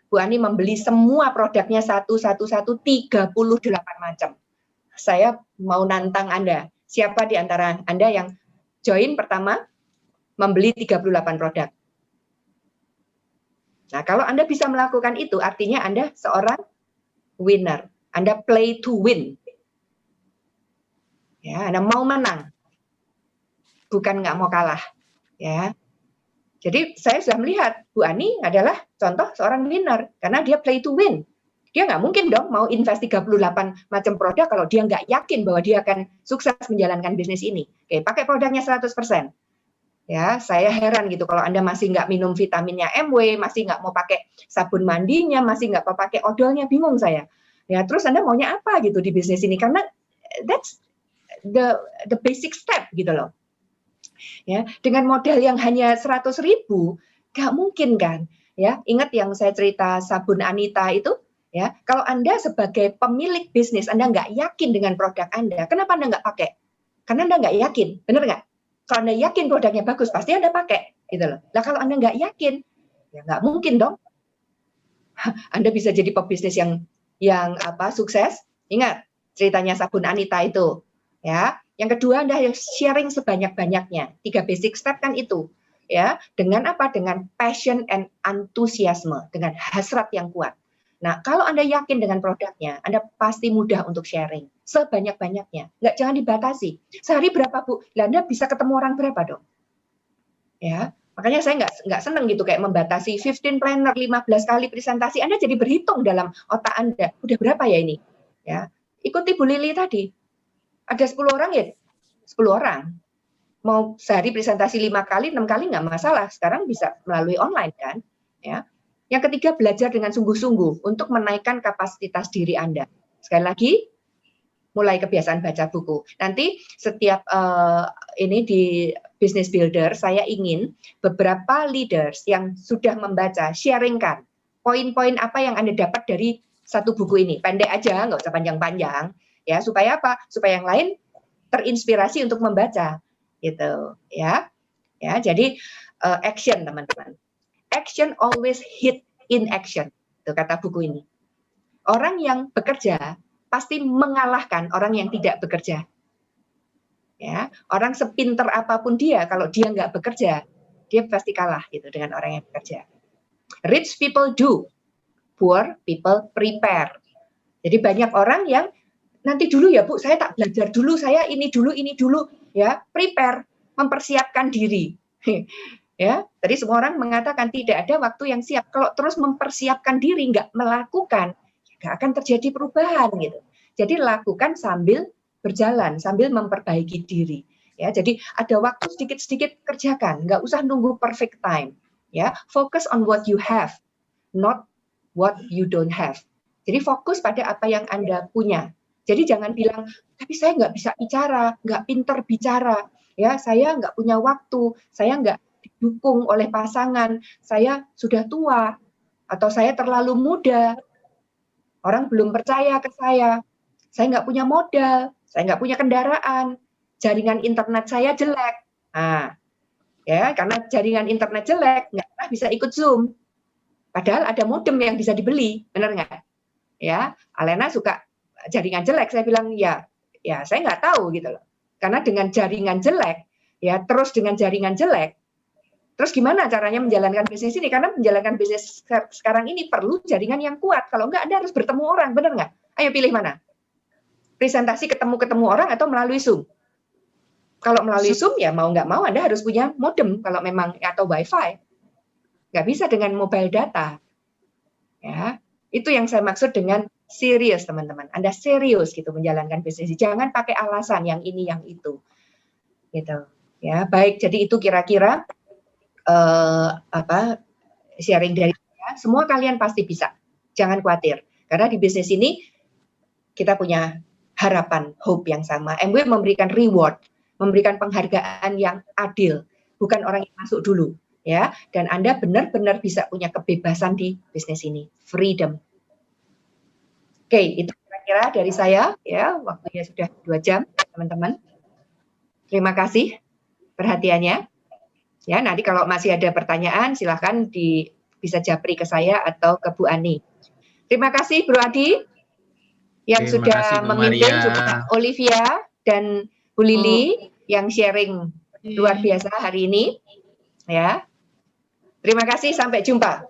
Bu Ani membeli semua produknya satu 38 macam. Saya mau nantang Anda, siapa di antara Anda yang join pertama membeli 38 produk. Nah, kalau Anda bisa melakukan itu, artinya Anda seorang winner. Anda play to win. Ya, Anda mau menang. Bukan nggak mau kalah. Ya. Jadi saya sudah melihat Bu Ani adalah contoh seorang winner. Karena dia play to win. Dia nggak mungkin dong mau invest 38 macam produk kalau dia nggak yakin bahwa dia akan sukses menjalankan bisnis ini. Oke, pakai produknya 100%. Ya, saya heran gitu kalau Anda masih nggak minum vitaminnya MW, masih nggak mau pakai sabun mandinya, masih nggak mau pakai odolnya, bingung saya. Ya, terus Anda maunya apa gitu di bisnis ini? Karena that's the basic step gitu loh. Ya, dengan modal yang hanya 100.000, nggak mungkin kan? Ya, ingat yang saya cerita sabun Anita itu? Ya, kalau Anda sebagai pemilik bisnis Anda nggak yakin dengan produk Anda, kenapa Anda nggak pakai? Karena Anda nggak yakin, benar nggak? Kalau Anda yakin produknya bagus, pasti Anda pakai, gitu loh. Nah, kalau Anda nggak yakin, ya nggak mungkin dong. Anda bisa jadi pebisnis yang sukses. Ingat ceritanya sabun Anita itu, ya. Yang kedua, Anda harus sharing sebanyak-banyaknya. 3 basic step kan itu, ya. Dengan apa? Dengan passion and antusiasme, dengan hasrat yang kuat. Nah, kalau Anda yakin dengan produknya, Anda pasti mudah untuk sharing sebanyak-banyaknya. Nggak, jangan dibatasi. Sehari berapa, Bu? Lah, Anda bisa ketemu orang berapa dong? Ya, makanya saya nggak seneng gitu kayak membatasi 15 planner, 15 kali presentasi. Anda jadi berhitung dalam otak Anda. Udah berapa ya ini? Ya, ikuti Bu Lili tadi. Ada 10 orang ya? 10 orang. Mau sehari presentasi 5 kali, 6 kali nggak masalah. Sekarang bisa melalui online kan? Ya. Yang ketiga, belajar dengan sungguh-sungguh untuk menaikkan kapasitas diri Anda. Sekali lagi, mulai kebiasaan baca buku. Nanti setiap ini di Business Builder, saya ingin beberapa leaders yang sudah membaca, sharingkan poin-poin apa yang Anda dapat dari satu buku ini. Pendek aja, nggak usah panjang-panjang. Ya, supaya apa? Supaya yang lain terinspirasi untuk membaca. Gitu, ya. Ya, jadi action, teman-teman. Action always hit in action, itu kata buku ini. Orang yang bekerja pasti mengalahkan orang yang tidak bekerja. Ya, orang sepinter apapun dia, kalau dia nggak bekerja, dia pasti kalah gitu dengan orang yang bekerja. Rich people do, poor people prepare. Jadi banyak orang yang nanti dulu ya Bu, saya tak belajar dulu, saya ini dulu, ya prepare, mempersiapkan diri. Ya, tadi semua orang mengatakan tidak ada waktu yang siap. Kalau terus mempersiapkan diri, nggak melakukan, nggak akan terjadi perubahan gitu. Jadi lakukan sambil berjalan, sambil memperbaiki diri. Ya, jadi ada waktu sedikit-sedikit kerjakan, nggak usah nunggu perfect time. Ya, focus on what you have, not what you don't have. Jadi fokus pada apa yang Anda punya. Jadi jangan bilang, tapi saya nggak bisa bicara, nggak pinter bicara. Ya, saya nggak punya waktu, saya nggak didukung oleh pasangan, saya sudah tua, atau saya terlalu muda, orang belum percaya ke saya nggak punya modal, saya nggak punya kendaraan, jaringan internet saya jelek. Nah, ya karena jaringan internet jelek, nggak pernah bisa ikut Zoom. Padahal ada modem yang bisa dibeli, benar nggak? Ya, Alena suka jaringan jelek, saya bilang ya saya nggak tahu gitu loh. Karena dengan jaringan jelek, ya terus dengan jaringan jelek, terus gimana caranya menjalankan bisnis ini? Karena menjalankan bisnis sekarang ini perlu jaringan yang kuat. Kalau nggak, Anda harus bertemu orang, benar nggak? Ayo pilih mana? Presentasi ketemu orang atau melalui Zoom? Kalau melalui Zoom ya mau nggak mau Anda harus punya modem kalau memang atau WiFi. Nggak bisa dengan mobile data. Ya, itu yang saya maksud dengan serius, teman-teman. Anda serius gitu menjalankan bisnis. Jangan pakai alasan yang ini yang itu. Gitu. Ya, baik. Jadi itu kira-kira sharing dari saya. Semua kalian pasti bisa. Jangan khawatir. Karena di bisnis ini kita punya harapan, hope yang sama. MW memberikan reward, memberikan penghargaan yang adil, bukan orang yang masuk dulu, ya. Dan Anda benar-benar bisa punya kebebasan di bisnis ini, freedom. Oke, itu kira-kira dari saya, ya. Waktunya sudah 2 jam, teman-teman. Terima kasih perhatiannya. Ya, nanti kalau masih ada pertanyaan, silahkan bisa japri ke saya atau ke Bu Ani. Terima kasih, Bro Adi. Yang sudah memimpin juga Olivia dan Bu Lili yang sharing luar biasa hari ini, ya. Terima kasih, sampai jumpa.